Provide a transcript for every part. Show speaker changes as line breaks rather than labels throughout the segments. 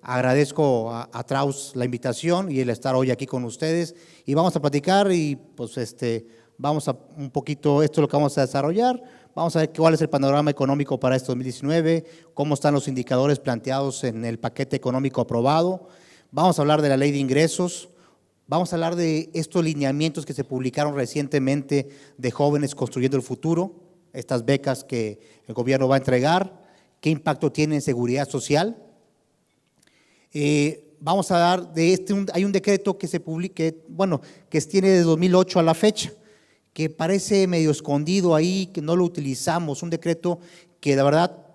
Agradezco a Traus la invitación y el estar hoy aquí con ustedes y vamos a platicar y pues vamos a un poquito, esto es lo que vamos a desarrollar, vamos a ver cuál es el panorama económico para este 2019, cómo están los indicadores planteados en el paquete económico aprobado, vamos a hablar de la ley de ingresos, vamos a hablar de estos lineamientos que se publicaron recientemente de Jóvenes Construyendo el Futuro, estas becas que el gobierno va a entregar, qué impacto tiene en seguridad social. Vamos a dar de hay un decreto que se publique, bueno, que tiene de 2008 a la fecha, que parece medio escondido ahí, que no lo utilizamos, un decreto que la verdad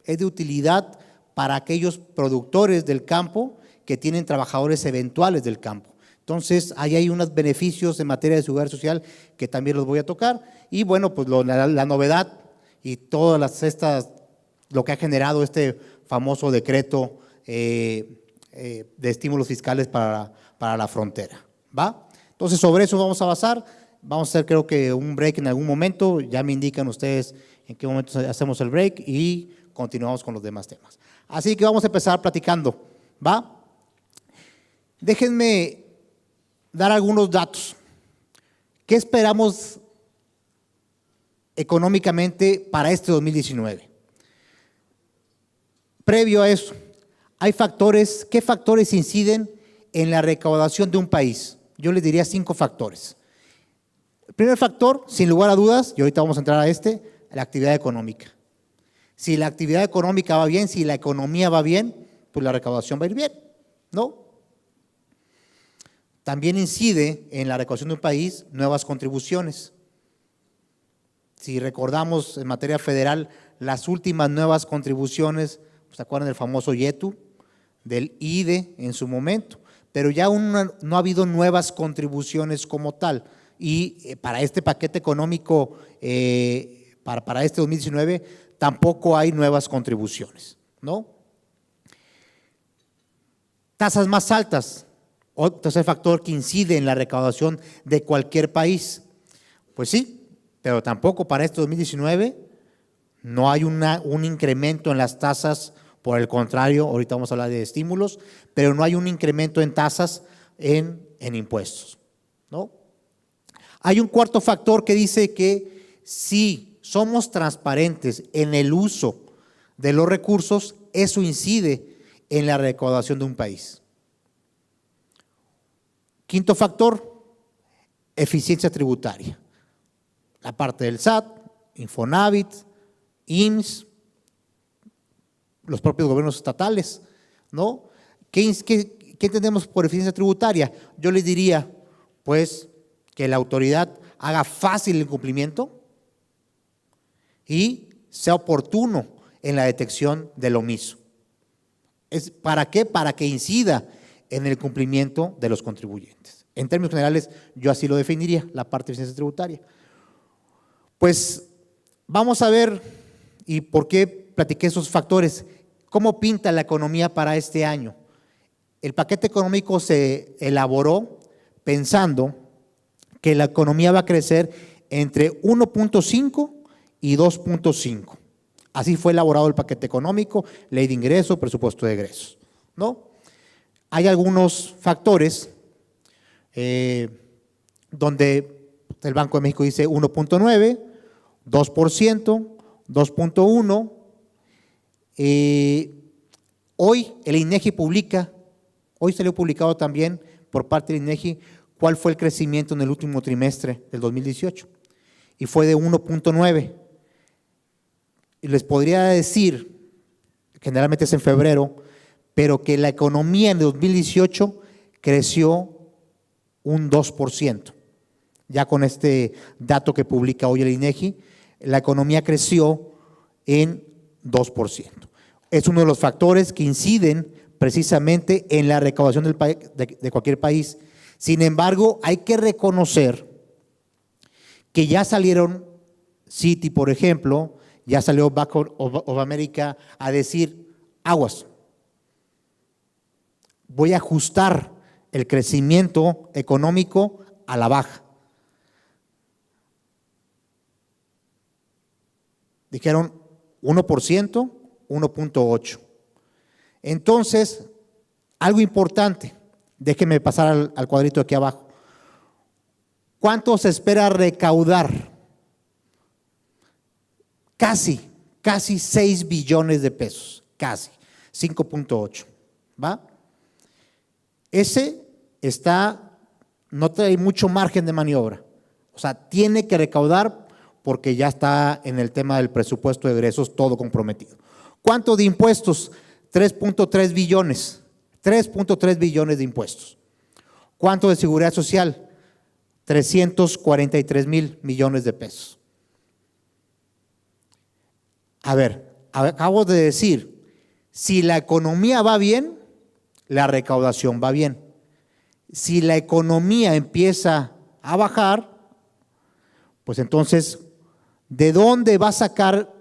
es de utilidad para aquellos productores del campo que tienen trabajadores eventuales del campo. Entonces, ahí hay unos beneficios en materia de seguridad social que también los voy a tocar y bueno, pues la novedad y todas lo que ha generado este famoso decreto de estímulos fiscales para la frontera, ¿va? Entonces, sobre eso vamos a basar, vamos a hacer creo que un break en algún momento, ya me indican ustedes en qué momento hacemos el break y continuamos con los demás temas. Así que vamos a empezar platicando, ¿va? Déjenme dar algunos datos. ¿Qué esperamos económicamente para este 2019? Previo a eso, hay factores, ¿qué factores inciden en la recaudación de un país? Yo les diría 5 factores. El primer factor, sin lugar a dudas, y ahorita vamos a entrar a la actividad económica. Si la actividad económica va bien, si la economía va bien, pues la recaudación va a ir bien, ¿no? También incide en la recaudación de un país nuevas contribuciones. Si recordamos en materia federal, las últimas nuevas contribuciones, ¿se acuerdan del famoso YETU? Del IDE en su momento, pero ya no ha habido nuevas contribuciones como tal y para este paquete económico, para este 2019, tampoco hay nuevas contribuciones, ¿no? Tasas más altas, otro tercer factor que incide en la recaudación de cualquier país, pues sí, pero tampoco para este 2019 no hay un incremento en las tasas. Por el contrario, ahorita vamos a hablar de estímulos, pero no hay un incremento en tasas en impuestos, ¿no? Hay un cuarto factor que dice que si somos transparentes en el uso de los recursos, eso incide en la recaudación de un país. Quinto factor, eficiencia tributaria. La parte del SAT, Infonavit, IMSS, los propios gobiernos estatales, ¿no? ¿Qué entendemos por eficiencia tributaria? Yo les diría, pues, que la autoridad haga fácil el cumplimiento y sea oportuno en la detección del omiso. ¿Para qué? Para que incida en el cumplimiento de los contribuyentes. En términos generales, yo así lo definiría, la parte de eficiencia tributaria. Pues, vamos a ver, y por qué platiqué esos factores. ¿Cómo pinta la economía para este año? El paquete económico se elaboró pensando que la economía va a crecer entre 1.5 y 2.5. Así fue elaborado el paquete económico, ley de ingresos, presupuesto de egresos, ¿no? Hay algunos factores donde el Banco de México dice 1.9, 2%, 2.1%. Hoy el INEGI publica, hoy salió publicado también por parte del INEGI cuál fue el crecimiento en el último trimestre del 2018 y fue de 1.9. Y les podría decir, generalmente es en febrero, pero que la economía en el 2018 creció un 2%. Ya con este dato que publica hoy el INEGI, la economía creció en 2%. Es uno de los factores que inciden precisamente en la recaudación de cualquier país. Sin embargo, hay que reconocer que ya salieron Citi, por ejemplo, ya salió Bank of America a decir, aguas, voy a ajustar el crecimiento económico a la baja. Dijeron 1%, 1.8. Entonces, Algo importante, déjenme pasar al cuadrito aquí abajo. ¿Cuánto se espera recaudar? Casi 6 billones de pesos, casi, 5.8, ¿va? Ese no trae mucho margen de maniobra, o sea, tiene que recaudar porque ya está en el tema del presupuesto de egresos todo comprometido. ¿Cuánto de impuestos? 3.3 billones, 3.3 billones de impuestos. ¿Cuánto de seguridad social? 343,000 millones de pesos. A ver, acabo de decir, si la economía va bien, la recaudación va bien. Si la economía empieza a bajar, pues entonces, ¿de dónde va a sacar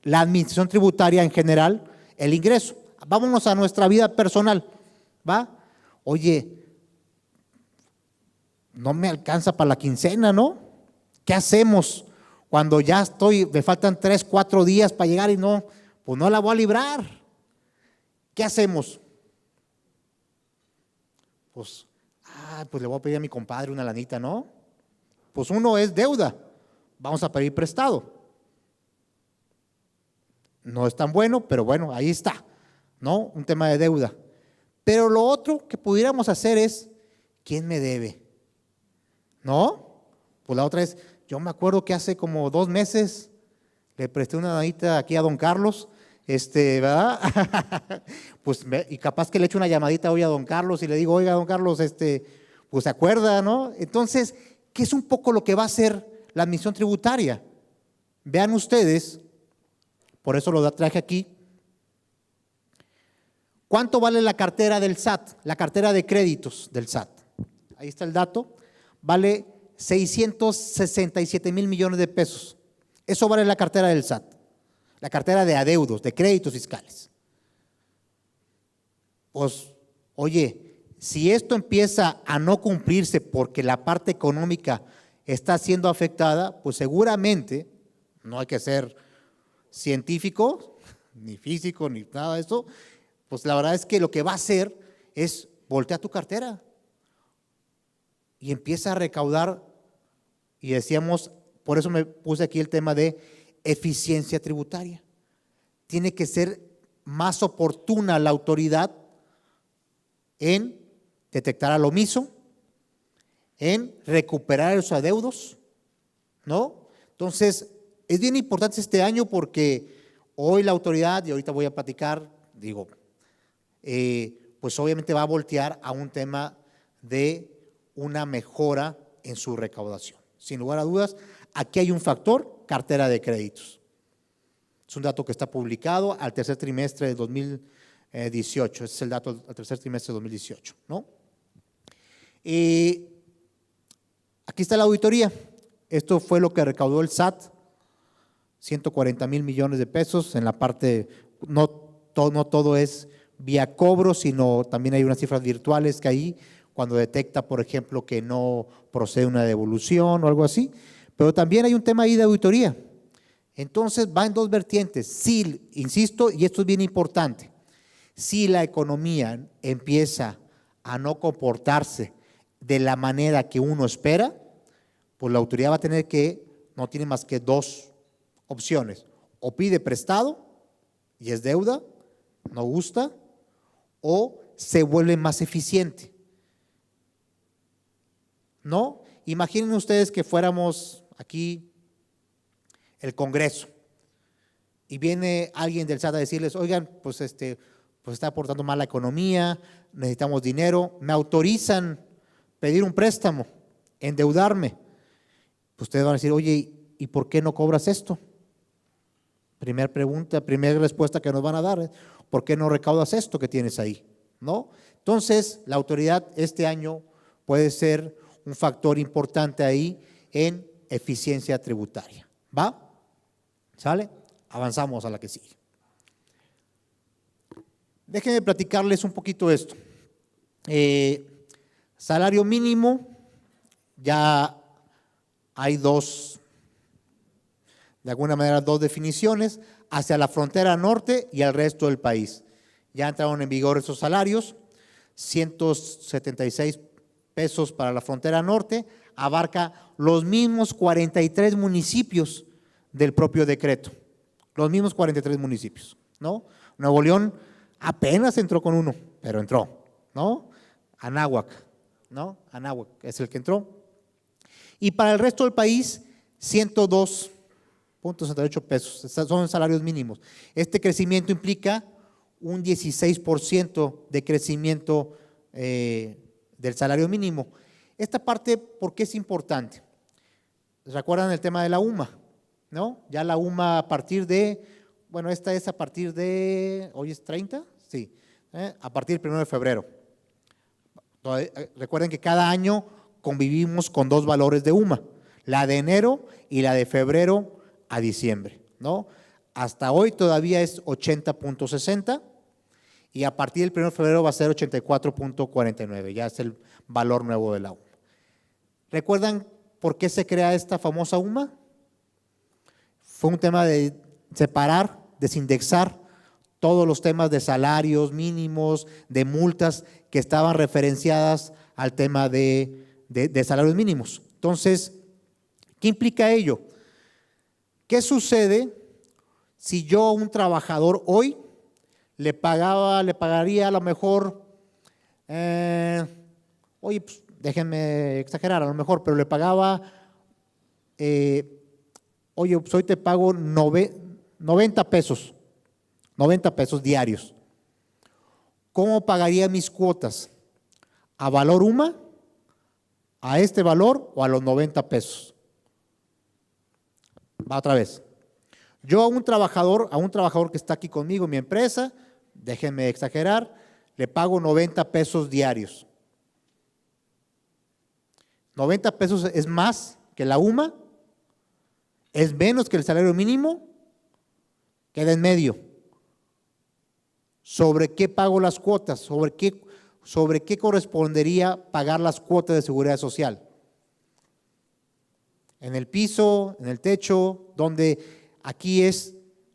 la administración tributaria en general el ingreso? Vámonos a nuestra vida personal, ¿va? Oye, no me alcanza para la quincena, ¿no? ¿Qué hacemos cuando ya me faltan 3, 4 días para llegar y pues no la voy a librar? ¿Qué hacemos? Pues le voy a pedir a mi compadre una lanita, ¿no? Pues uno es deuda, vamos a pedir prestado. No es tan bueno, pero bueno, ahí está, ¿no? Un tema de deuda. Pero lo otro que pudiéramos hacer es, ¿quién me debe? ¿No? Pues la otra es, yo me acuerdo que hace como 2 meses le presté una lanita aquí a don Carlos, ¿verdad? Pues y capaz que le echo una llamadita hoy a don Carlos y le digo, oiga, don Carlos, pues se acuerda, ¿no? Entonces, ¿qué es un poco lo que va a hacer la administración tributaria? Vean ustedes, por eso lo traje aquí. ¿Cuánto vale la cartera del SAT? La cartera de créditos del SAT. Ahí está el dato. Vale 667,000 millones de pesos. Eso vale la cartera del SAT. La cartera de adeudos, de créditos fiscales. Pues, oye, si esto empieza a no cumplirse porque la parte económica está siendo afectada, pues seguramente, no hay que ser científico, ni físico, ni nada de eso, pues la verdad es que lo que va a hacer es voltear tu cartera y empieza a recaudar. Y decíamos, por eso me puse aquí el tema de eficiencia tributaria. Tiene que ser más oportuna la autoridad en detectar al omiso, en recuperar los adeudos, ¿no? Entonces, es bien importante este año porque hoy la autoridad, y ahorita voy a platicar, pues obviamente va a voltear a un tema de una mejora en su recaudación. Sin lugar a dudas, aquí hay un factor, cartera de créditos. Es un dato que está publicado al tercer trimestre de 2018, ese es el dato al tercer trimestre de 2018, ¿no? Aquí está la auditoría, esto fue lo que recaudó el SAT, 140,000 millones de pesos, en la parte, no todo es vía cobro, sino también hay unas cifras virtuales que ahí, cuando detecta, por ejemplo, que no procede una devolución o algo así, pero también hay un tema ahí de auditoría. Entonces va en dos vertientes. Sí, insisto, y esto es bien importante, si la economía empieza a no comportarse de la manera que uno espera, pues la autoridad va a tener no tiene más que 2 opciones, o pide prestado y es deuda, no gusta, o se vuelve más eficiente. ¿No? Imaginen ustedes que fuéramos aquí el Congreso y viene alguien del SAT a decirles, oigan, pues está aportando mal la economía, necesitamos dinero, me autorizan pedir un préstamo, endeudarme. Pues ustedes van a decir, oye, ¿y por qué no cobras esto? Primera pregunta, primera respuesta que nos van a dar, ¿por qué no recaudas esto que tienes ahí? ¿No? Entonces, la autoridad este año puede ser un factor importante ahí en eficiencia tributaria. ¿Va? ¿Sale? Avanzamos a la que sigue. Déjenme platicarles un poquito esto. Salario mínimo, ya hay de alguna manera dos definiciones, hacia la frontera norte y al resto del país. ya entraron en vigor esos salarios, 176 pesos para la frontera norte, abarca los mismos 43 municipios del propio decreto, los mismos 43 municipios, ¿no? Nuevo León apenas entró con uno, pero entró, ¿no? Anáhuac, ¿no? Anáhuac es el que entró. Y para el resto del país, 102.68 pesos, estos son salarios mínimos. Este crecimiento implica un 16% de crecimiento del salario mínimo. Esta parte, ¿por qué es importante? ¿Recuerdan el tema de la UMA? ¿No? Ya la UMA a partir de, bueno, esta es a partir de, ¿hoy es 30? Sí, a partir del 1 de febrero. Recuerden que cada año convivimos con dos valores de UMA, la de enero y la de febrero a diciembre, ¿no? Hasta hoy todavía es 80.60 y a partir del 1 de febrero va a ser 84.49, ya es el valor nuevo de la UMA. ¿Recuerdan por qué se crea esta famosa UMA? Fue un tema de separar, desindexar todos los temas de salarios mínimos, de multas que estaban referenciadas al tema de salarios mínimos. Entonces, ¿qué implica ello? ¿Qué sucede si yo a un trabajador hoy le pagaría a lo mejor, oye, pues, déjenme exagerar a lo mejor, pero le pagaba, oye, pues hoy te pago 90 pesos diarios. ¿Cómo pagaría mis cuotas? ¿A valor UMA? ¿A este valor o a los 90 pesos? Va otra vez. Yo a un trabajador que está aquí conmigo en mi empresa, déjenme exagerar, le pago 90 pesos diarios. 90 pesos es más que la UMA, es menos que el salario mínimo, queda en medio. ¿Sobre qué pago las cuotas? ¿Sobre qué correspondería pagar las cuotas de seguridad social? En el piso, en el techo, donde aquí es,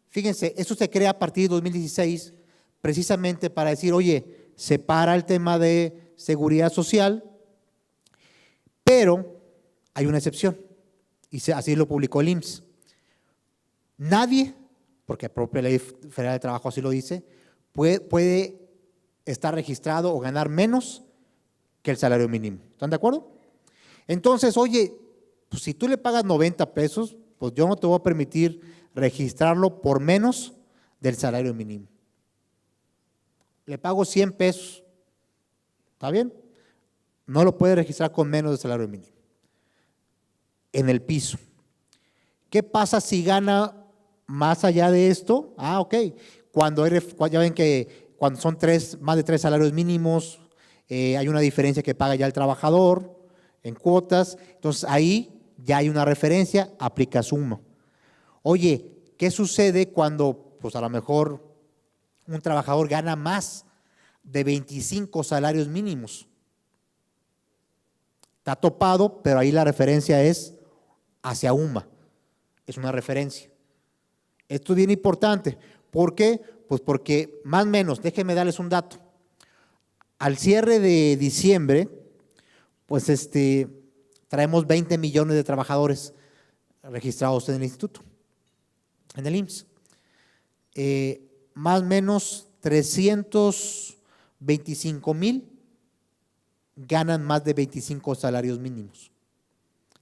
fíjense, esto se crea a partir de 2016 precisamente para decir, oye, separa el tema de seguridad social, pero hay una excepción, y así lo publicó el IMSS. Nadie, porque la propia Ley Federal de Trabajo así lo dice, puede estar registrado o ganar menos que el salario mínimo. ¿Están de acuerdo? Entonces, oye, pues si tú le pagas 90 pesos, pues yo no te voy a permitir registrarlo por menos del salario mínimo. Le pago 100 pesos, ¿está bien? No lo puede registrar con menos del salario mínimo. En el piso. ¿Qué pasa si gana más allá de esto? Ah, ok. Ya ven que cuando son más de 3 salarios mínimos, hay una diferencia que paga ya el trabajador en cuotas. Entonces ahí ya hay una referencia, aplica suma. Oye, ¿qué sucede cuando pues a lo mejor un trabajador gana más de 25 salarios mínimos? Está topado, pero ahí la referencia es hacia UMA. Es una referencia. Esto es bien importante. ¿Por qué? Pues porque más o menos, déjenme darles un dato. Al cierre de diciembre, pues traemos 20 millones de trabajadores registrados en el instituto, en el IMSS. Más o menos 325,000 ganan más de 25 salarios mínimos.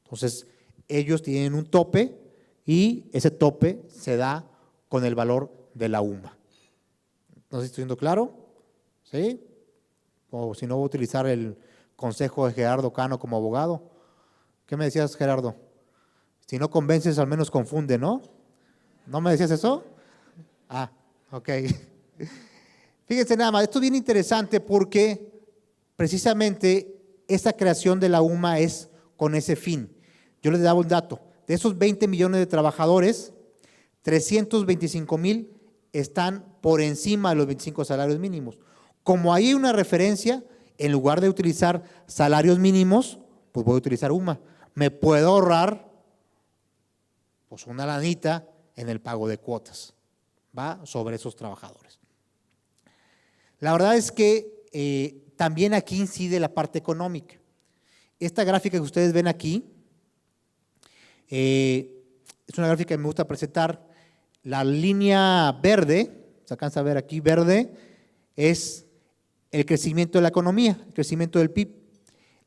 Entonces, ellos tienen un tope y ese tope se da con el valor de la UMA. ¿No sé si estoy siendo claro? ¿Sí? O si no, voy a utilizar el consejo de Gerardo Cano como abogado. ¿Qué me decías, Gerardo? Si no convences, al menos confunde, ¿no? ¿No me decías eso? Ah, ok. Fíjense nada más, esto es bien interesante porque precisamente esta creación de la UMA es con ese fin. Yo les daba un dato. De esos 20 millones de trabajadores, 325,000 están por encima de los 25 salarios mínimos. Como hay una referencia, en lugar de utilizar salarios mínimos, pues voy a utilizar UMA. Me puedo ahorrar pues una lanita en el pago de cuotas, ¿va? Sobre esos trabajadores. La verdad es que también aquí incide la parte económica. Esta gráfica que ustedes ven aquí es una gráfica que me gusta presentar. La línea verde, se alcanza a ver aquí, verde, es el crecimiento de la economía, el crecimiento del PIB.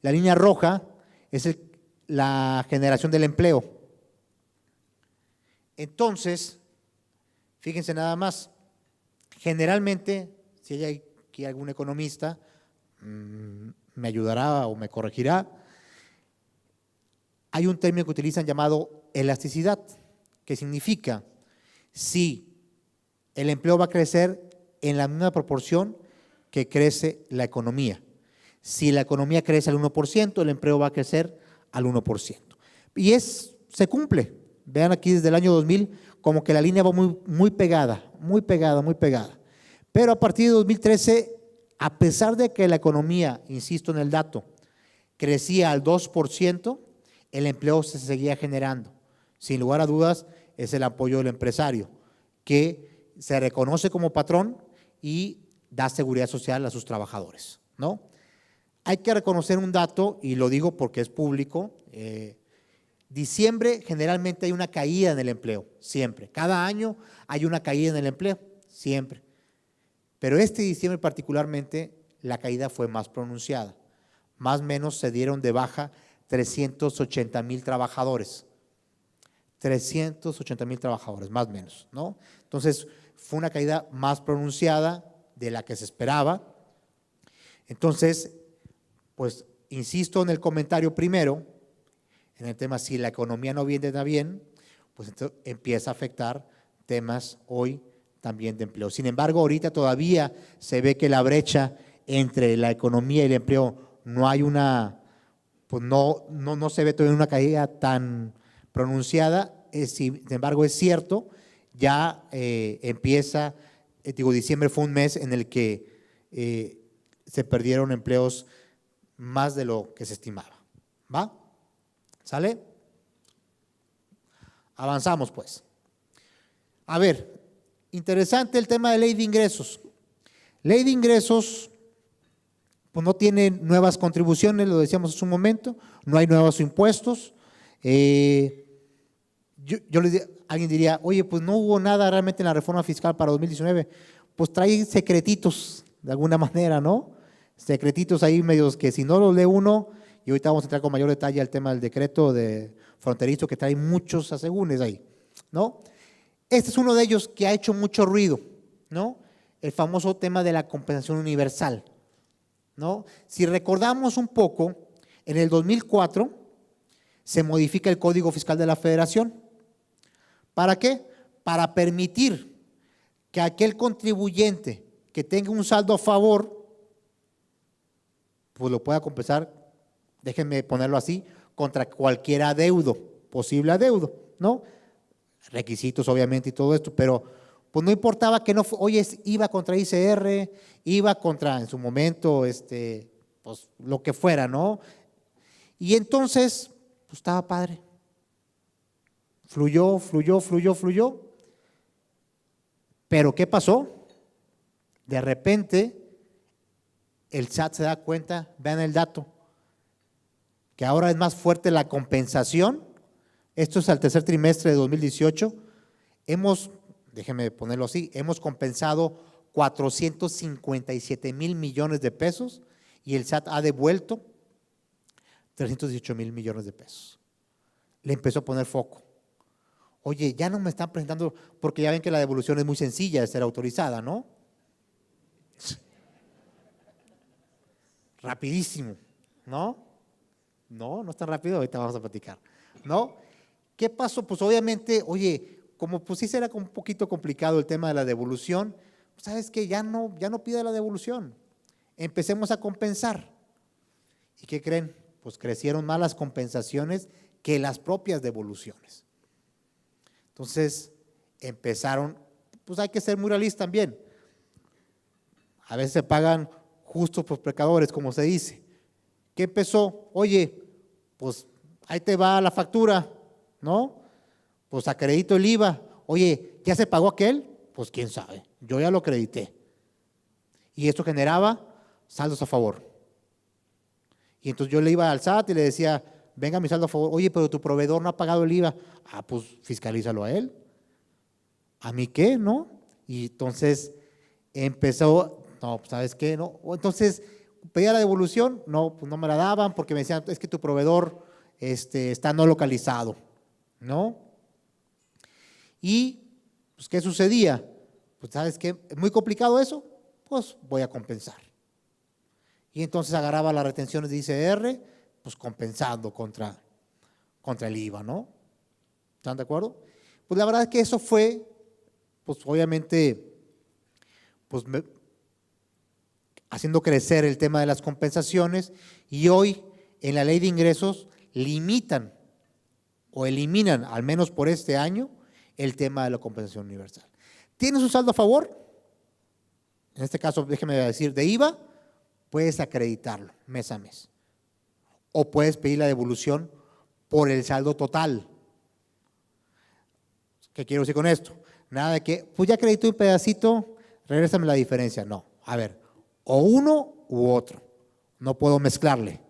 La línea roja es la generación del empleo. Entonces, fíjense nada más, generalmente, si hay aquí algún economista, me ayudará o me corregirá, hay un término que utilizan llamado elasticidad, que significa si el empleo va a crecer en la misma proporción que crece la economía. Si la economía crece al 1%, el empleo va a crecer al 1%. Y se cumple. Vean aquí desde el año 2000 como que la línea va muy pegada, muy pegada, muy pegada. Pero a partir de 2013, a pesar de que la economía, insisto en el dato, crecía al 2%, el empleo se seguía generando. Sin lugar a dudas, es el apoyo del empresario, que se reconoce como patrón y da seguridad social a sus trabajadores, ¿no? Hay que reconocer un dato, y lo digo porque es público. Diciembre generalmente hay una caída en el empleo, siempre. Cada año hay una caída en el empleo, siempre. Pero este diciembre particularmente la caída fue más pronunciada. Más o menos se dieron de baja 380,000 trabajadores. 380,000 trabajadores, más o menos, ¿no? Entonces, fue una caída más pronunciada de la que se esperaba. Entonces, pues, insisto en el comentario primero, en el tema, si la economía no viene bien, pues entonces empieza a afectar temas hoy también de empleo. Sin embargo, ahorita todavía se ve que la brecha entre la economía y el empleo no hay pues no se ve todavía una caída tan pronunciada. Sin embargo, es cierto, ya empieza, diciembre fue un mes en el que se perdieron empleos más de lo que se estimaba. ¿Va? ¿Sale? Avanzamos pues. A ver, interesante el tema de ley de ingresos. Ley de ingresos, pues no tiene nuevas contribuciones, lo decíamos hace un momento, no hay nuevos impuestos. Alguien diría, oye, pues no hubo nada realmente en la reforma fiscal para 2019. Pues trae secretitos de alguna manera, ¿no? Secretitos ahí medios que si no los lee uno, y ahorita vamos a entrar con mayor detalle al tema del decreto de fronterizo que trae muchos asegúnes ahí, ¿no? Este es uno de ellos que ha hecho mucho ruido, ¿no? El famoso tema de la compensación universal, ¿no? Si recordamos un poco, en el 2004 se modifica el Código Fiscal de la Federación. ¿Para qué? Para permitir que aquel contribuyente que tenga un saldo a favor, pues lo pueda compensar, déjenme ponerlo así, contra cualquier adeudo, posible adeudo, ¿no? Requisitos obviamente y todo esto, pero pues no importaba que no, oye, iba contra ICR, iba contra en su momento, pues lo que fuera, ¿no? Y entonces, pues estaba padre. Fluyó. Pero ¿qué pasó? De repente, el SAT se da cuenta, vean el dato, que ahora es más fuerte la compensación. Esto es al tercer trimestre de 2018. Déjenme ponerlo así, hemos compensado 457,000 millones de pesos y el SAT ha devuelto 318,000 millones de pesos. Le empezó a poner foco. Oye, ya no me están presentando, porque ya ven que la devolución es muy sencilla de ser autorizada, ¿no? Rapidísimo, ¿no? No es tan rápido, ahorita vamos a platicar, ¿no? ¿Qué pasó? Pues obviamente, oye, como pues sí será un poquito complicado el tema de la devolución, ¿sabes qué? Ya no pide la devolución, empecemos a compensar. ¿Y qué creen? Pues crecieron más las compensaciones que las propias devoluciones. Entonces empezaron, pues hay que ser muy realistas también. A veces se pagan justos por pecadores, como se dice. ¿Qué empezó? Oye, pues ahí te va la factura, ¿no? Pues acredito el IVA. Oye, ¿ya se pagó aquel? Pues quién sabe, yo ya lo acredité. Y esto generaba saldos a favor. Y entonces yo le iba al SAT y le decía, venga mi saldo a favor, oye, pero tu proveedor no ha pagado el IVA. Ah, pues fiscalízalo a él. ¿A mí qué? ¿No? Y entonces empezó, no, pues, ¿sabes qué? No. Entonces pedía la devolución, no, pues no me la daban porque me decían, es que tu proveedor está no localizado, ¿no? Y, pues, ¿qué sucedía? Pues, ¿sabes qué? ¿Es muy complicado eso? Pues voy a compensar. Y entonces agarraba las retenciones de ICR, pues compensando contra el IVA, ¿no? ¿Están de acuerdo? Pues la verdad es que eso fue, pues obviamente, pues haciendo crecer el tema de las compensaciones, y hoy en la ley de ingresos limitan o eliminan, al menos por este año, el tema de la compensación universal. ¿Tienes un saldo a favor? En este caso, déjeme decir, de IVA, puedes acreditarlo mes a mes. O puedes pedir la devolución por el saldo total. ¿Qué quiero decir con esto? Nada de que, pues ya acredité un pedacito, regrésame la diferencia. No, a ver, o uno u otro. No puedo mezclarle.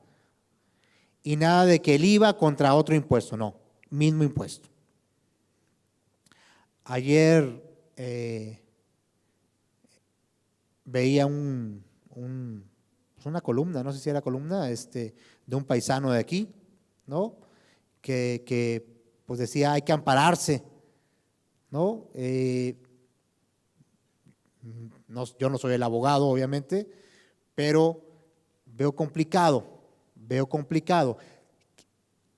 Y nada de que el IVA contra otro impuesto, no, mismo impuesto. Ayer veía una columna, no sé si era columna, de un paisano de aquí, ¿no? Que pues decía, hay que ampararse, ¿no? Yo no soy el abogado, obviamente, pero veo complicado.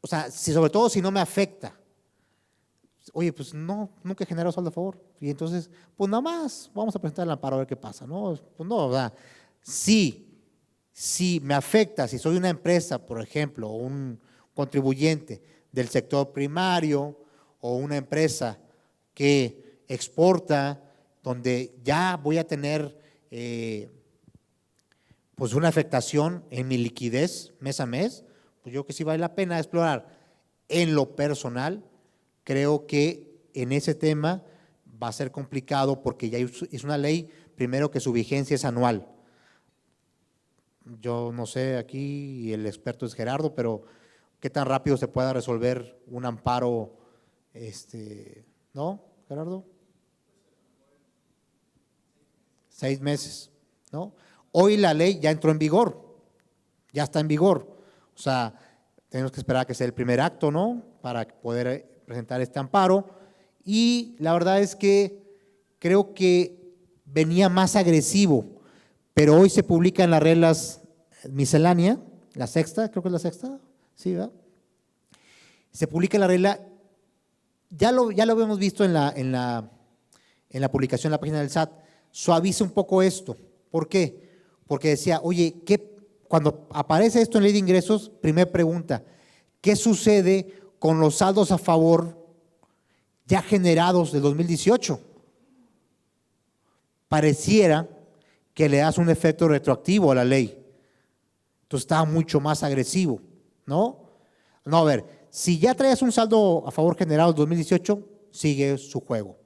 O sea, sobre todo si no me afecta. Oye, pues no, nunca he generado saldo a favor. Y entonces, pues nada más, vamos a presentar el amparo a ver qué pasa, ¿no? Pues no, o sea, si me afecta, si soy una empresa, por ejemplo, o un contribuyente del sector primario, o una empresa que exporta, donde ya voy a tener pues una afectación en mi liquidez mes a mes, pues yo creo que sí vale la pena explorar. En lo personal, creo que en ese tema va a ser complicado porque ya es una ley, primero que su vigencia es anual. Yo no sé, aquí el experto es Gerardo, pero qué tan rápido se pueda resolver un amparo, ¿no, Gerardo? 6 meses, ¿no? Hoy la ley ya entró en vigor, ya está en vigor. O sea, tenemos que esperar a que sea el primer acto, ¿no? Para poder presentar este amparo. Y la verdad es que creo que venía más agresivo, pero hoy se publica en las reglas miscelánea, la sexta, creo que es la sexta, sí, ¿verdad? Se publica en la regla, ya lo habíamos visto en la publicación en la página del SAT, suaviza un poco esto. ¿Por qué? Porque decía, oye, cuando aparece esto en ley de ingresos, primera pregunta, ¿qué sucede con los saldos a favor ya generados del 2018? Pareciera que le das un efecto retroactivo a la ley. Entonces estaba mucho más agresivo, ¿no? No, a ver, si ya traías un saldo a favor generado del 2018, sigue su juego.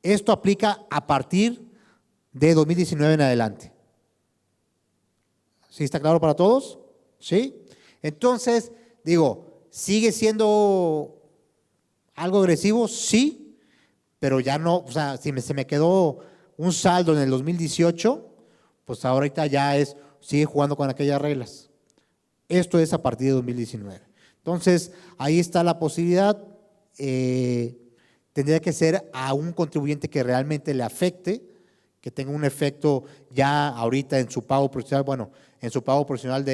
Esto aplica a partir de 2019 en adelante. ¿Sí está claro para todos? ¿Sí? Entonces, digo, ¿sigue siendo algo agresivo? Sí, pero ya no, o sea, si se me quedó un saldo en el 2018, pues ahorita ya sigue jugando con aquellas reglas. Esto es a partir de 2019. Entonces, ahí está la posibilidad. Tendría que ser a un contribuyente que realmente le afecte, que tenga un efecto ya ahorita en su pago profesional, bueno, en su pago profesional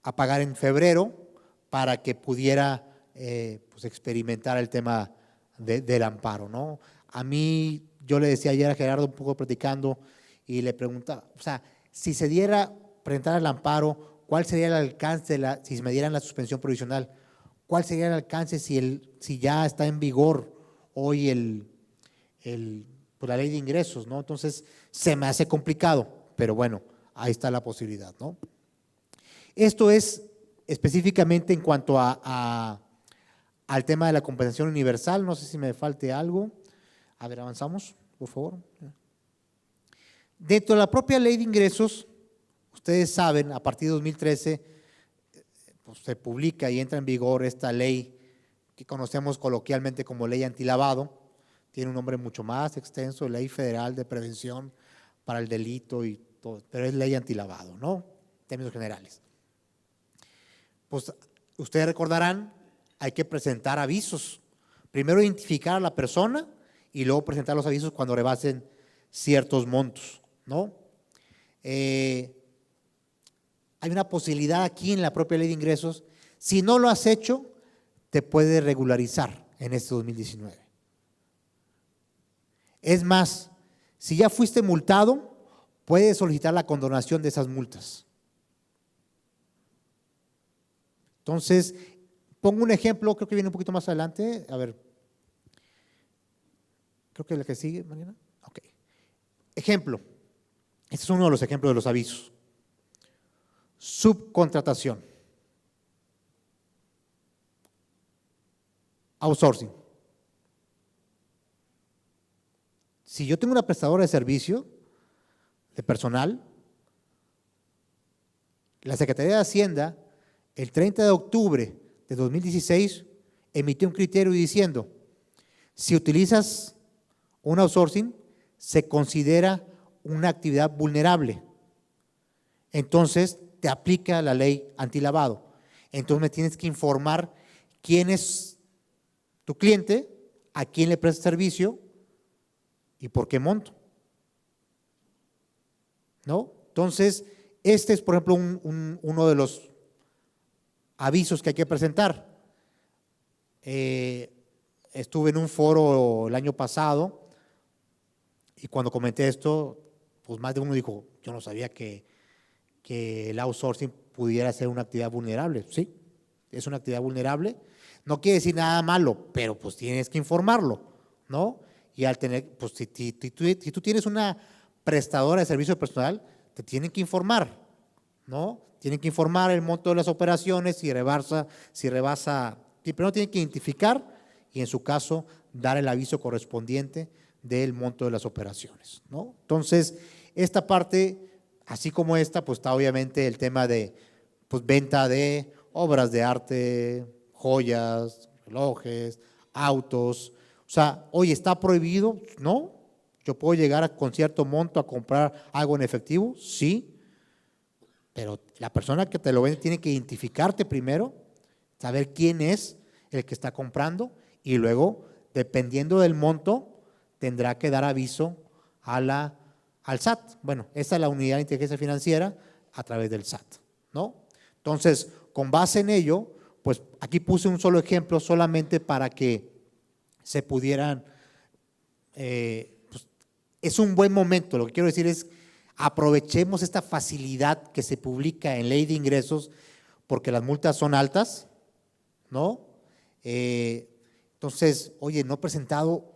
a pagar en febrero, para que pudiera pues experimentar el tema del amparo, ¿no? A mí, yo le decía ayer a Gerardo, un poco platicando, y le preguntaba, o sea, si se diera, presentar el amparo, ¿cuál sería el alcance, si me dieran la suspensión provisional? ¿Cuál sería el alcance si ya está en vigor hoy pues la ley de ingresos, ¿no? Entonces, se me hace complicado, pero bueno, ahí está la posibilidad, ¿no? Esto es específicamente en cuanto al tema de la compensación universal. No sé si me falte algo. A ver, avanzamos, por favor. Dentro de la propia ley de ingresos, ustedes saben, a partir de 2013, pues, se publica y entra en vigor esta ley que conocemos coloquialmente como ley antilavado. Tiene un nombre mucho más extenso, Ley Federal de Prevención para el Delito y todo, pero es ley antilavado, ¿no? En términos generales. Pues ustedes recordarán, hay que presentar avisos. Primero identificar a la persona y luego presentar los avisos cuando rebasen ciertos montos, ¿no? Hay una posibilidad aquí en la propia ley de ingresos. Si no lo has hecho, te puede regularizar en este 2019. Es más, si ya fuiste multado, puedes solicitar la condonación de esas multas. Entonces, pongo un ejemplo, creo que viene un poquito más adelante. A ver, creo que es la que sigue, Mariana. Ok. Ejemplo, este es uno de los ejemplos de los avisos. Subcontratación. Outsourcing. Si yo tengo una prestadora de servicio de personal, la Secretaría de Hacienda, el 30 de octubre de 2016, emitió un criterio diciendo, si utilizas un outsourcing, se considera una actividad vulnerable. Entonces, te aplica la ley antilavado. Entonces, me tienes que informar quién es tu cliente, a quién le presta servicio y por qué monto. ¿No? Entonces, este es, por ejemplo, uno de los avisos que hay que presentar. Estuve en un foro el año pasado y cuando comenté esto, pues más de uno dijo, yo no sabía que el outsourcing pudiera ser una actividad vulnerable. Sí, es una actividad vulnerable. No quiere decir nada malo, pero pues tienes que informarlo, ¿no? Y al tener, pues si tú tienes una prestadora de servicio personal, te tienen que informar, ¿no? Tienen que informar el monto de las operaciones, si rebasa, primero tienen que identificar y en su caso dar el aviso correspondiente del monto de las operaciones, ¿no? Entonces, esta parte, así como esta, pues está obviamente el tema de pues, venta de obras de arte, joyas, relojes, autos. O sea, oye, ¿está prohibido? No. ¿Yo puedo llegar con cierto monto a comprar algo en efectivo? Sí. Pero la persona que te lo vende tiene que identificarte primero, saber quién es el que está comprando y luego, dependiendo del monto, tendrá que dar aviso al SAT. Bueno, esta es la unidad de inteligencia financiera a través del SAT, ¿no? Entonces, con base en ello, pues aquí puse un solo ejemplo solamente para que se pudieran, pues, es un buen momento. Lo que quiero decir es, aprovechemos esta facilidad que se publica en ley de ingresos porque las multas son altas, ¿no? Entonces, oye, no he presentado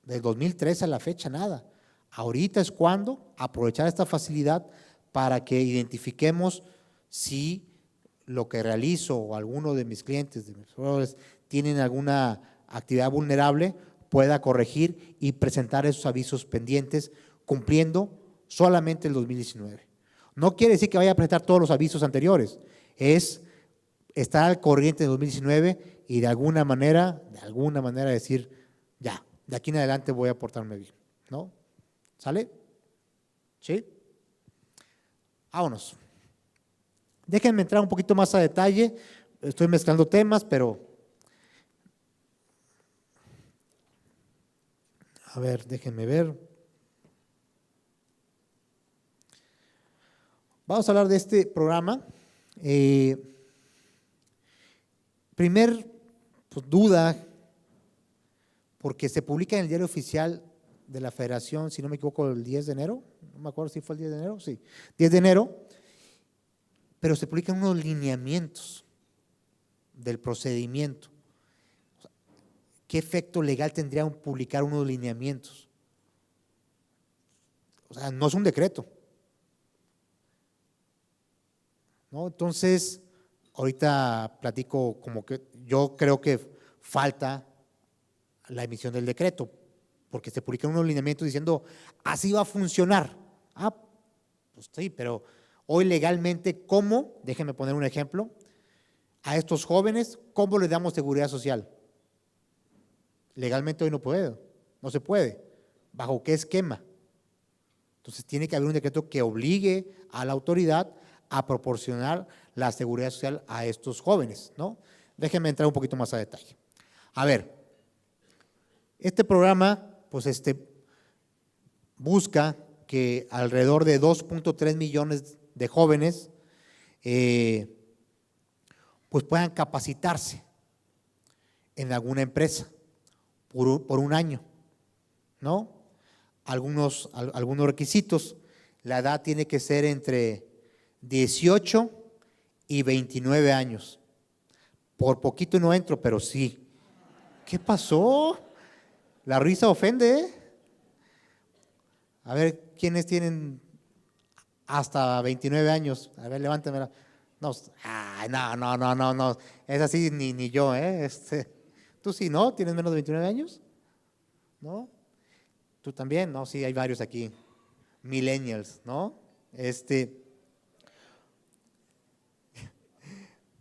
del 2013 a la fecha nada. Ahorita es cuando aprovechar esta facilidad para que identifiquemos si lo que realizo o alguno de mis clientes, de mis proveedores, tienen alguna actividad vulnerable, pueda corregir y presentar esos avisos pendientes cumpliendo solamente el 2019. No quiere decir que vaya a presentar todos los avisos anteriores, es estar al corriente de 2019 y de alguna manera decir, ya, de aquí en adelante voy a portarme bien, ¿no? ¿Sale? ¿Sí? Vámonos. Déjenme entrar un poquito más a detalle, estoy mezclando temas, pero a ver, déjenme ver. Vamos a hablar de este programa. Primer pues, duda, porque se publica en el diario oficial de la Federación, si no me equivoco, el 10 de enero, no me acuerdo si fue el 10 de enero, sí, 10 de enero, pero se publican unos lineamientos del procedimiento. ¿Qué efecto legal tendría publicar unos lineamientos? O sea, no es un decreto, ¿no? Entonces, ahorita platico como que yo creo que falta la emisión del decreto, porque se publican unos lineamientos diciendo, así va a funcionar, Ah, pues sí, pero hoy legalmente, ¿cómo? Déjenme poner un ejemplo. A estos jóvenes, ¿cómo les damos seguridad social? Legalmente hoy no se puede. ¿Bajo qué esquema? Entonces tiene que haber un decreto que obligue a la autoridad a proporcionar la seguridad social a estos jóvenes, ¿no? Déjenme entrar un poquito más a detalle. A ver, este programa, pues busca que alrededor de 2.3 millones de jóvenes pues puedan capacitarse en alguna empresa por un año, ¿no? Algunos requisitos. La edad tiene que ser entre 18 y 29 años. Por poquito no entro, pero sí. ¿Qué pasó? La risa ofende, ¿eh? A ver, ¿quiénes tienen hasta 29 años? A ver, levántenmela. No, no. Es así, ni yo, ¿eh? Tú sí, ¿no? ¿Tienes menos de 29 años? ¿No? Tú también, ¿no? Sí, hay varios aquí. Millennials, ¿no?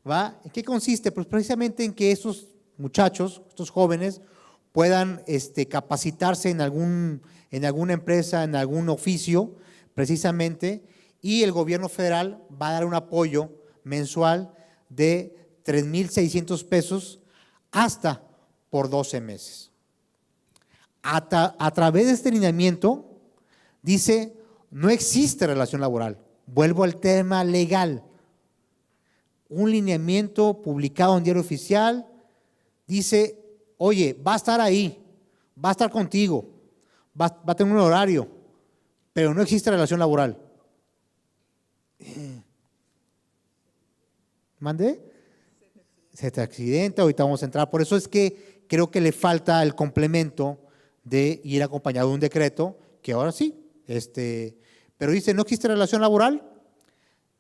¿Va? ¿En qué consiste? Pues precisamente en que estos muchachos, estos jóvenes, puedan capacitarse en alguna empresa, en algún oficio, precisamente, y el gobierno federal va a dar un apoyo mensual de 3,600 pesos hasta por 12 meses. A través de este lineamiento, dice, no existe relación laboral. Vuelvo al tema legal. Un lineamiento publicado en Diario Oficial dice, oye, va a estar ahí, va a estar contigo, va a tener un horario, pero no existe relación laboral. ¿Mandé? Se te accidenta, ahorita vamos a entrar. Por eso es que creo que le falta el complemento de ir acompañado de un decreto, que ahora sí, pero dice, no existe relación laboral.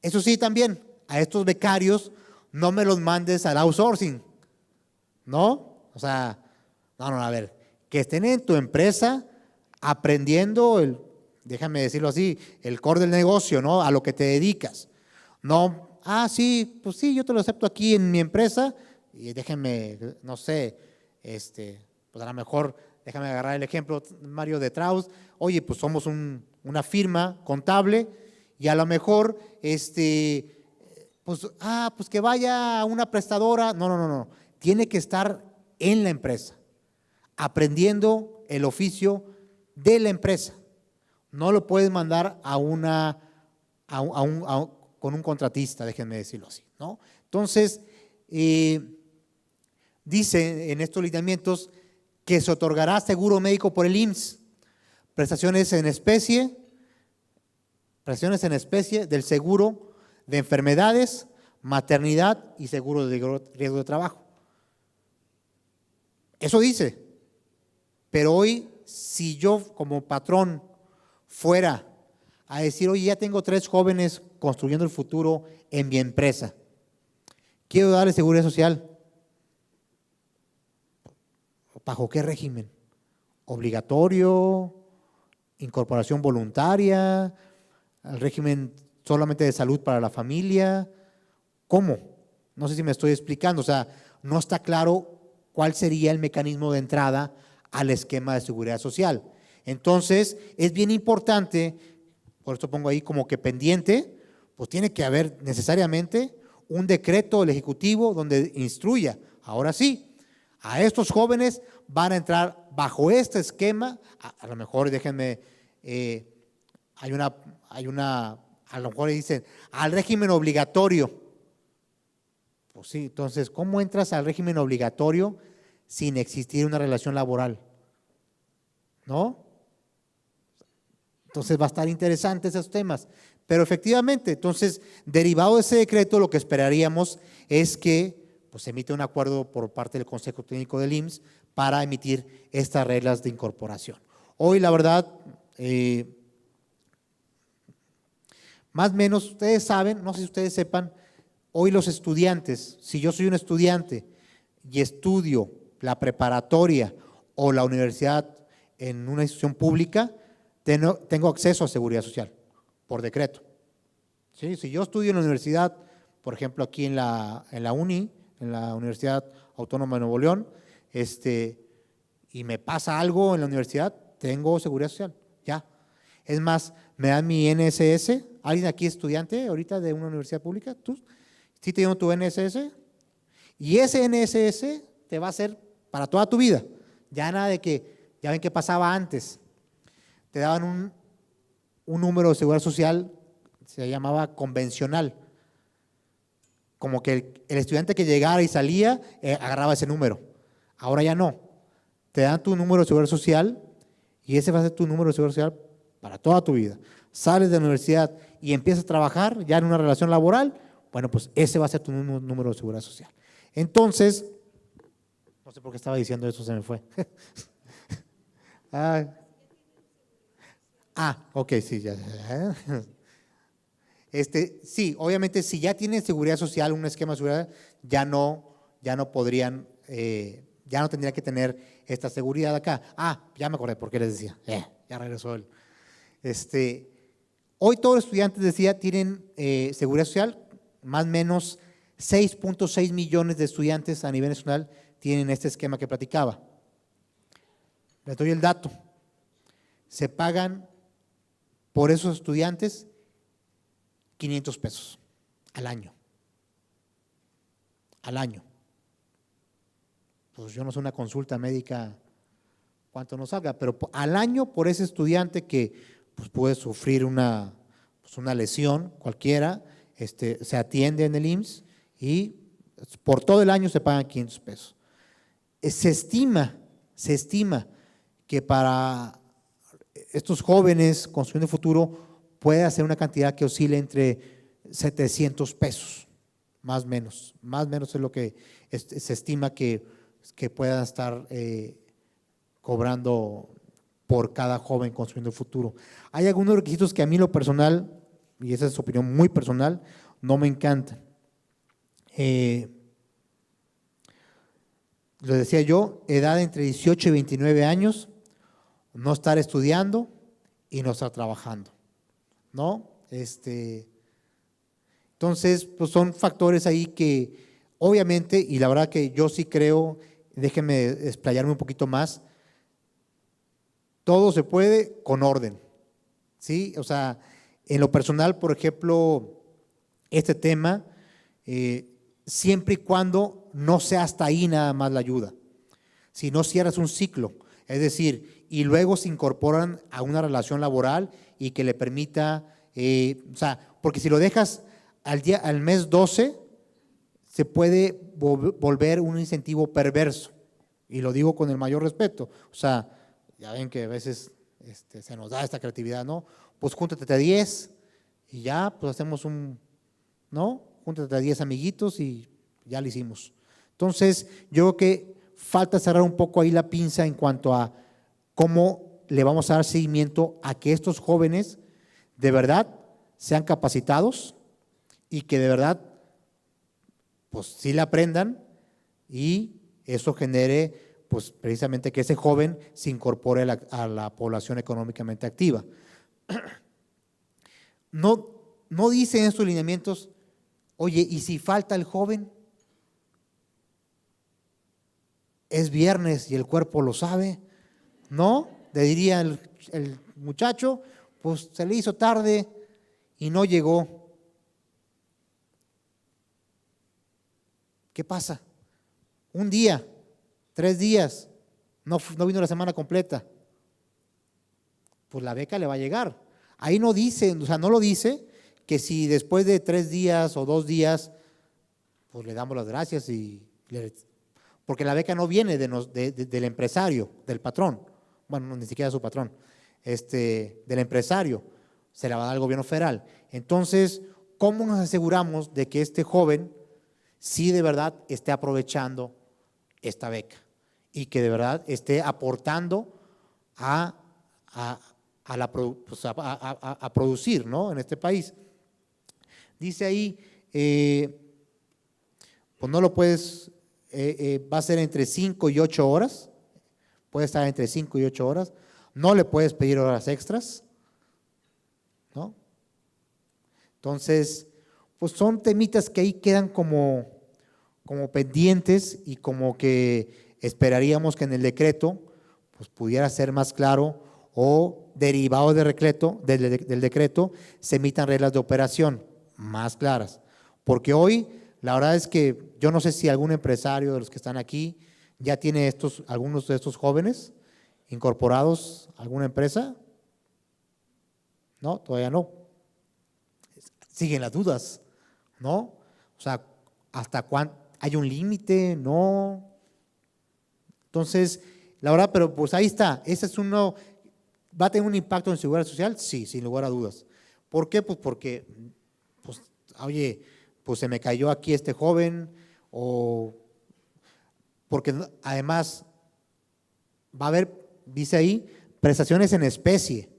Eso sí, también, a estos becarios no me los mandes al outsourcing, ¿no? O sea, no, a ver, que estén en tu empresa aprendiendo déjame decirlo así, el core del negocio, ¿no? A lo que te dedicas. No, sí, pues sí, yo te lo acepto aquí en mi empresa y déjenme, no sé, pues a lo mejor, déjame agarrar el ejemplo, Mario, de Traus. Oye, pues somos una firma contable y a lo mejor, pues que vaya a una prestadora. No. Tiene que estar en la empresa, aprendiendo el oficio de la empresa. No lo puedes mandar con un contratista, déjenme decirlo así, ¿no? Entonces, dice en estos lineamientos que se otorgará seguro médico por el IMSS, prestaciones en especie del seguro de enfermedades, maternidad y seguro de riesgo de trabajo. Eso dice, pero hoy, si yo como patrón fuera a decir, oye, ya tengo 3 jóvenes construyendo el futuro en mi empresa, quiero darle seguridad social, ¿bajo qué régimen? ¿Obligatorio? ¿Incorporación voluntaria? ¿El régimen solamente de salud para la familia? ¿Cómo? No sé si me estoy explicando, o sea, no está claro cuál sería el mecanismo de entrada al esquema de seguridad social. Entonces, es bien importante, por esto pongo ahí como que pendiente, pues tiene que haber necesariamente un decreto del Ejecutivo donde instruya, ahora sí, a estos jóvenes van a entrar bajo este esquema, a lo mejor déjenme, a lo mejor dicen, al régimen obligatorio. Pues sí, entonces, ¿cómo entras al régimen obligatorio sin existir una relación laboral? ¿No? Entonces va a estar interesante esos temas. Pero efectivamente, entonces, derivado de ese decreto, lo que esperaríamos es que pues, se emite un acuerdo por parte del Consejo Técnico del IMSS para emitir estas reglas de incorporación. Hoy, la verdad, más o menos, ustedes saben, no sé si ustedes sepan, hoy los estudiantes, si yo soy un estudiante y estudio la preparatoria o la universidad en una institución pública, tengo acceso a seguridad social. por decreto. ¿Sí? Si yo estudio en la universidad, por ejemplo, aquí en la UNI, en la Universidad Autónoma de Nuevo León, y me pasa algo en la universidad, tengo seguridad social, ya. Es más, me dan mi NSS. ¿Alguien aquí es estudiante ahorita de una universidad pública? ¿Tú? ¿Sí te dieron tu NSS? Y ese NSS te va a ser para toda tu vida. Ya nada de que, ya ven qué pasaba antes. Te daban un número de seguridad social, se llamaba convencional. Como que el estudiante que llegara y salía, agarraba ese número. Ahora ya no. Te dan tu número de seguridad social y ese va a ser tu número de seguridad social para toda tu vida. Sales de la universidad y empiezas a trabajar ya en una relación laboral, bueno, pues ese va a ser tu número de seguridad social. Entonces, no sé por qué estaba diciendo eso, se me fue. Ok, sí, ya. Sí, obviamente, si ya tienen seguridad social, un esquema de seguridad, ya no podrían, ya no tendrían que tener esta seguridad acá. Ya me acordé por qué les decía. Ya regresó él. Hoy todos los estudiantes, decía, tienen seguridad social, más o menos 6.6 millones de estudiantes a nivel nacional tienen este esquema que platicaba. Les doy el dato. Se pagan por esos estudiantes 500 pesos al año. Al año. Pues yo no sé una consulta médica cuánto nos salga, pero al año por ese estudiante que pues, puede sufrir una lesión cualquiera, se atiende en el IMSS y por todo el año se pagan 500 pesos. Se estima que para estos jóvenes construyendo el futuro puede hacer una cantidad que oscile entre 700 pesos, más o menos es lo que se estima que puedan estar cobrando por cada joven construyendo el futuro. Hay algunos requisitos que a mí lo personal, y esa es su opinión muy personal, no me encantan. Lo decía yo, edad entre 18 y 29 años, no estar estudiando y no estar trabajando, ¿no? Entonces, pues son factores ahí que obviamente, y la verdad que yo sí creo, déjenme explayarme un poquito más, todo se puede con orden, ¿sí? O sea, en lo personal, por ejemplo, este tema, siempre y cuando no sea hasta ahí nada más la ayuda, si no cierras un ciclo, es decir, y luego se incorporan a una relación laboral y que le permita, o sea, porque si lo dejas al mes 12, se puede volver un incentivo perverso, y lo digo con el mayor respeto. O sea, ya ven que a veces se nos da esta creatividad, ¿no? Pues júntate a 10 y ya, pues hacemos ¿no? Júntate a 10 amiguitos y ya lo hicimos. Entonces, yo creo que falta cerrar un poco ahí la pinza en cuanto a cómo le vamos a dar seguimiento a que estos jóvenes de verdad sean capacitados y que de verdad pues sí la aprendan y eso genere pues precisamente que ese joven se incorpore a la población económicamente activa. No dicen estos lineamientos, oye, ¿y si falta el joven? Es viernes y el cuerpo lo sabe, ¿no? Le diría el muchacho, pues se le hizo tarde y no llegó. ¿Qué pasa? Un día, 3 días, no vino la semana completa. Pues la beca le va a llegar. Ahí no dice, o sea, no lo dice que si después de 3 días o 2 días, pues le damos las gracias porque la beca no viene del empresario, del patrón, bueno, ni siquiera su patrón, del empresario, se la va a dar el gobierno federal. Entonces, ¿cómo nos aseguramos de que este joven sí de verdad esté aprovechando esta beca y que de verdad esté aportando a producir, ¿no? En este país? Dice ahí, pues no lo puedes, va a ser entre 5 y 8 horas, puede estar entre 5 y 8 horas, no le puedes pedir horas extras, ¿no? Entonces, pues son temitas que ahí quedan como pendientes y como que esperaríamos que en el decreto pues pudiera ser más claro o derivado del decreto se emitan reglas de operación más claras. Porque hoy la verdad es que yo no sé si algún empresario de los que están aquí ya tiene algunos de estos jóvenes incorporados a alguna empresa. No, todavía no. Siguen las dudas, ¿no? O sea, ¿hasta cuándo? ¿Hay un límite? No. Entonces, la verdad, pero pues ahí está. Ese es uno. ¿Va a tener un impacto en seguridad social? Sí, sin lugar a dudas. ¿Por qué? Pues porque, pues, oye, pues se me cayó aquí este joven, o porque además va a haber, dice ahí, prestaciones en especie.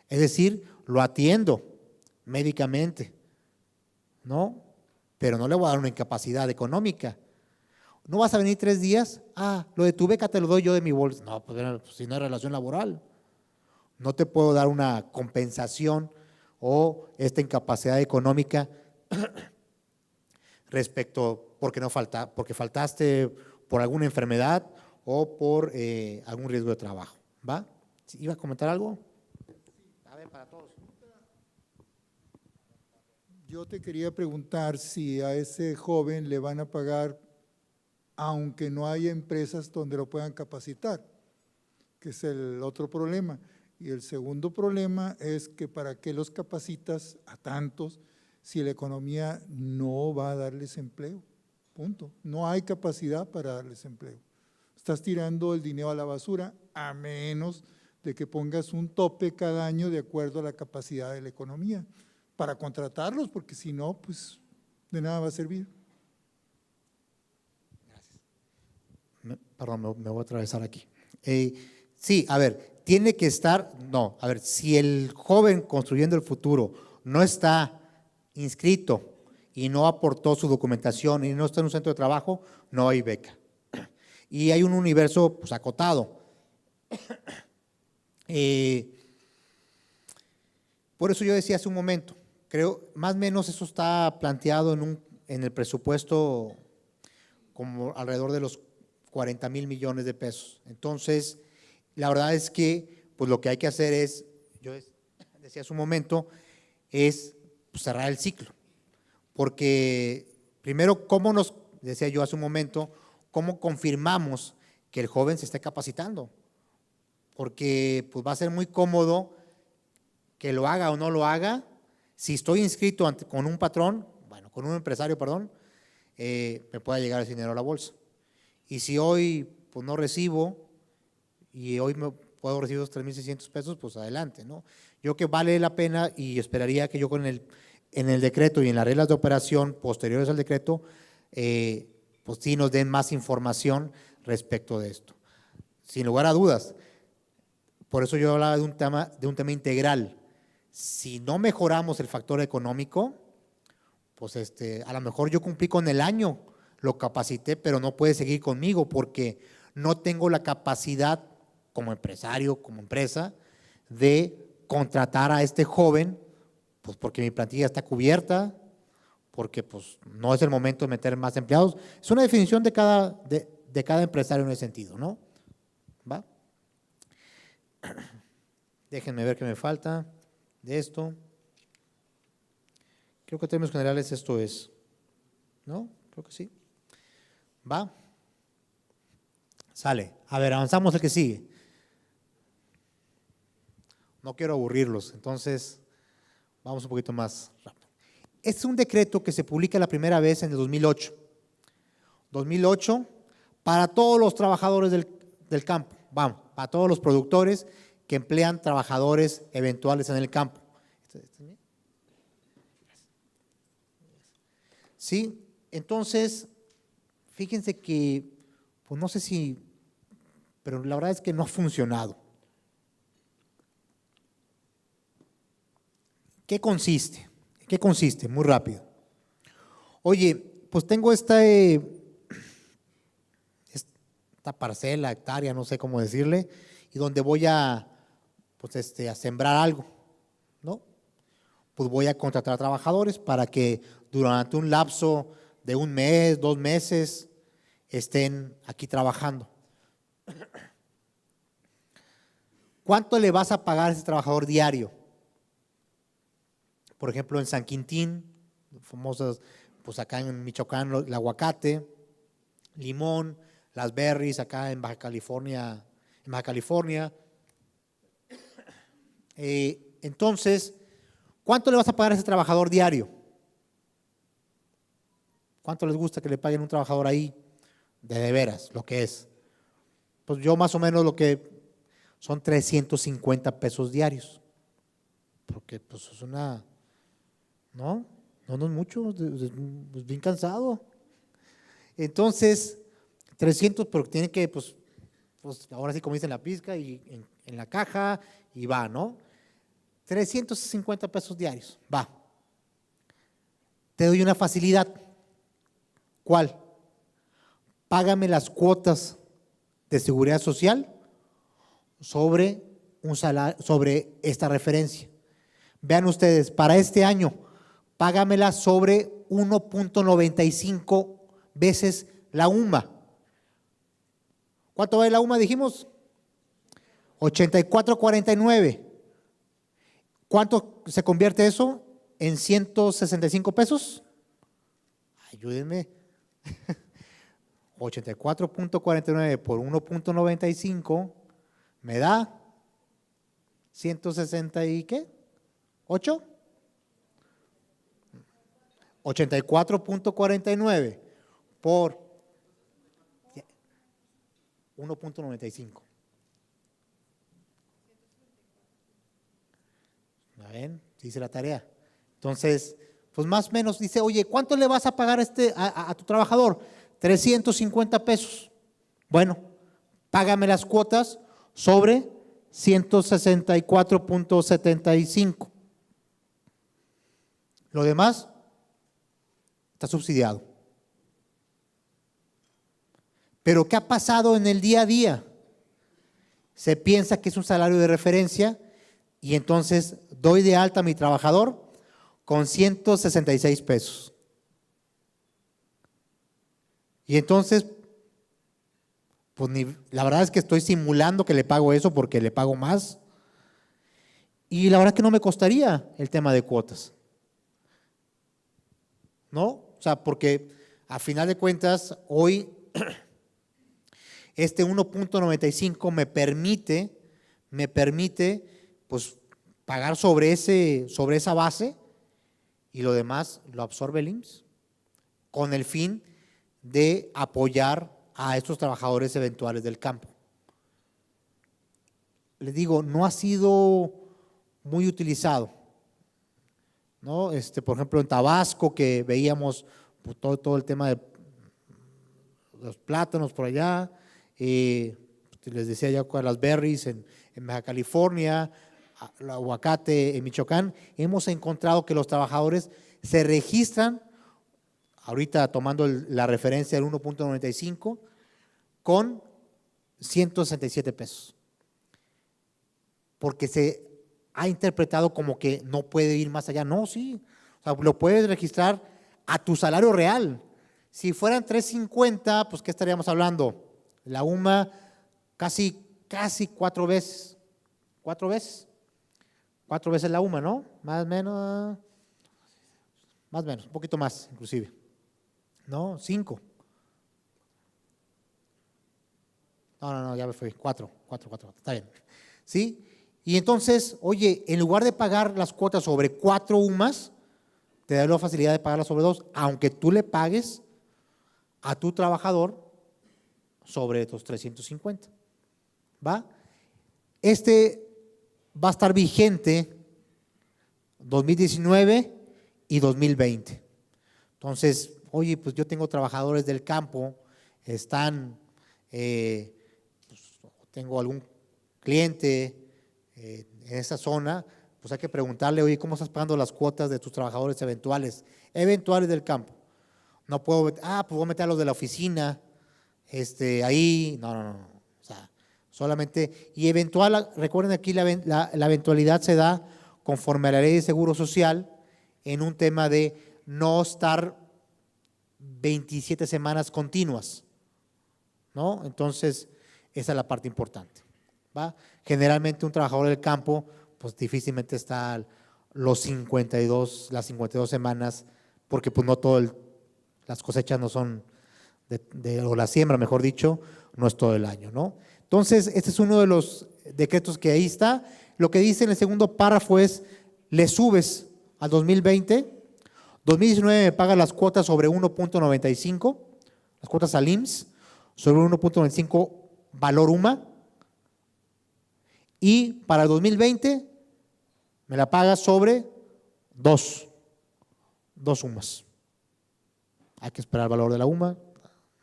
Es decir, lo atiendo médicamente, ¿no? Pero no le voy a dar una incapacidad económica. ¿No vas a venir 3 días? Ah, lo de tu beca te lo doy yo de mi bolsa. No, pues si no hay relación laboral. No te puedo dar una compensación o esta incapacidad económica respecto porque faltaste por alguna enfermedad o por algún riesgo de trabajo. ¿Va? ¿Iba a comentar algo? A ver, para todos.
Yo te quería preguntar si a ese joven le van a pagar aunque no haya empresas donde lo puedan capacitar, que es el otro problema. Y el segundo problema es que para qué los capacitas a tantos si la economía no va a darles empleo, punto. No hay capacidad para darles empleo. Estás tirando el dinero a la basura a menos de que pongas un tope cada año de acuerdo a la capacidad de la economía para contratarlos, porque si no, pues de nada va a servir.
Perdón, me voy a atravesar aquí. Sí, a ver, tiene que estar, no, a ver, si el joven construyendo el futuro no está inscrito y no aportó su documentación y no está en un centro de trabajo, no hay beca. Y hay un universo pues acotado. Por eso yo decía hace un momento, creo, más o menos eso está planteado en el presupuesto como alrededor de los 40,000 millones de pesos. Entonces, la verdad es que pues lo que hay que hacer es, yo decía hace un momento, es cerrar el ciclo. Porque primero, decía yo hace un momento, cómo confirmamos que el joven se esté capacitando? Porque pues va a ser muy cómodo que lo haga o no lo haga. Si estoy inscrito con un patrón, bueno, con un empresario, perdón, me pueda llegar ese dinero a la bolsa. Y si hoy pues no recibo y hoy me puedo recibir los 3,600 pesos, pues adelante, ¿no? Yo que vale la pena y esperaría que yo en el decreto y en las reglas de operación posteriores al decreto, pues sí nos den más información respecto de esto. Sin lugar a dudas, por eso yo hablaba de un tema integral. Si no mejoramos el factor económico, pues a lo mejor yo cumplí con el año, lo capacité, pero no puede seguir conmigo porque no tengo la capacidad como empresario, como empresa, de contratar a este joven, pues porque mi plantilla está cubierta, porque pues no es el momento de meter más empleados. Es una definición de cada empresario en ese sentido, ¿no? ¿Va? Déjenme ver qué me falta de esto. Creo que en términos generales esto es, ¿no? Creo que sí. ¿Va? Sale. A ver, avanzamos el que sigue. No quiero aburrirlos, entonces vamos un poquito más rápido. Este es un decreto que se publica la primera vez en el 2008. 2008 para todos los trabajadores del campo, vamos, para todos los productores que emplean trabajadores eventuales en el campo. Sí, entonces, fíjense que, pues no sé si, pero la verdad es que no ha funcionado. ¿Qué consiste? ¿Qué consiste? Muy rápido. Oye, pues tengo esta parcela, hectárea, no sé cómo decirle, y donde voy a, pues a sembrar algo, ¿no? pues voy a contratar trabajadores para que durante un lapso de un mes, 2 meses, estén aquí trabajando. ¿Cuánto le vas a pagar a ese trabajador diario? Por ejemplo, en San Quintín, famosas, pues acá en Michoacán, el aguacate, limón, las berries, acá en Baja California. Entonces, ¿cuánto le vas a pagar a ese trabajador diario? ¿Cuánto les gusta que le paguen a un trabajador ahí? De veras, lo que es. Pues yo más o menos lo que son 350 pesos diarios. Porque pues es una, no es mucho, es bien cansado. Entonces, 300, pero tiene que, pues ahora sí como dicen la pizca y en la caja y va, ¿no? 350 pesos diarios, va. Te doy una facilidad. ¿Cuál? Págame las cuotas de seguridad social sobre un salario, sobre esta referencia. Vean ustedes, para este año, págamela sobre 1.95 veces la UMA. ¿Cuánto vale la UMA? Dijimos 84.49. ¿Cuánto se convierte eso? ¿En 165 pesos? Ayúdenme. 84.49 por 1.95 me da 160 y ¿qué? ¿8? 84.49 por 1.95. ¿La ven? Se hice la tarea. Entonces, pues más o menos dice, oye, ¿cuánto le vas a pagar a tu trabajador? 350 pesos. Bueno, págame las cuotas sobre 164.75. Lo demás está subsidiado. Pero ¿qué ha pasado en el día a día? Se piensa que es un salario de referencia y entonces doy de alta a mi trabajador con 166 pesos. Y entonces, pues la verdad es que estoy simulando que le pago eso porque le pago más. Y la verdad es que no me costaría el tema de cuotas. ¿No? O sea, porque a final de cuentas, hoy este 1.95 me permite pues pagar sobre esa base y lo demás lo absorbe el IMSS con el fin de apoyar a estos trabajadores eventuales del campo. Les digo, no ha sido muy utilizado, ¿no? Por ejemplo, en Tabasco, que veíamos pues, todo el tema de los plátanos por allá, les decía ya con las berries en Baja California, el aguacate en Michoacán, hemos encontrado que los trabajadores se registran, ahorita tomando la referencia del 1.95, con 167 pesos. Porque se ha interpretado como que no puede ir más allá. No, sí, o sea, lo puedes registrar a tu salario real. Si fueran 350, pues ¿qué estaríamos hablando? La UMA casi 4 veces. 4 veces. 4 veces la UMA, ¿no? Más o menos, un poquito más inclusive. ¿No? 5. No, ya me fui. 4, está bien. ¿Sí? Y entonces, oye, en lugar de pagar las cuotas sobre 4 UMAs, te da la facilidad de pagarlas sobre 2, aunque tú le pagues a tu trabajador sobre estos 350. ¿Va? Va a estar vigente 2019 y 2020. Entonces, oye, pues yo tengo trabajadores del campo, tengo algún cliente en esa zona, pues hay que preguntarle, oye, ¿cómo estás pagando las cuotas de tus trabajadores eventuales del campo? No puedo, pues voy a meter a los de la oficina, ahí, no, o sea, solamente, y recuerden aquí la eventualidad se da conforme a la ley de Seguro Social, en un tema de no estar 27 semanas continuas, ¿no? Entonces, esa es la parte importante, ¿va? Generalmente un trabajador del campo, pues difícilmente está las 52 semanas, porque pues no las cosechas no son, o la siembra, mejor dicho, no es todo el año, ¿no? Entonces, este es uno de los decretos que ahí está. Lo que dice en el segundo párrafo es, le subes al 2020, 2019 me paga las cuotas sobre 1.95, las cuotas al IMSS, sobre 1.95 valor UMA, y para el 2020 me la paga sobre 2 UMAs. Hay que esperar el valor de la UMA,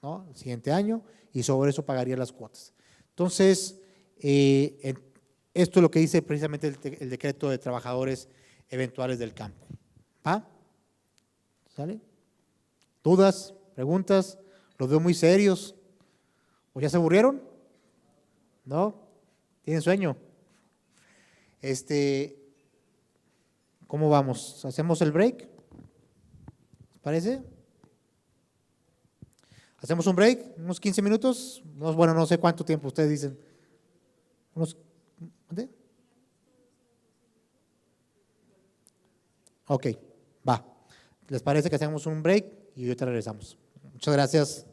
¿no? El siguiente año, y sobre eso pagaría las cuotas. Entonces, esto es lo que dice precisamente el decreto de trabajadores eventuales del campo. ¿Va? ¿Sale? ¿Dudas? ¿Preguntas? Los veo muy serios. ¿O ya se aburrieron? ¿No? ¿Tienen sueño? ¿Cómo vamos? ¿Hacemos el break? ¿Les parece? ¿Hacemos un break? ¿Unos 15 minutos? Bueno, no sé cuánto tiempo ustedes dicen. ¿Dónde? Ok, va. ¿Les parece que hacemos un break? Y ahorita regresamos. Muchas gracias.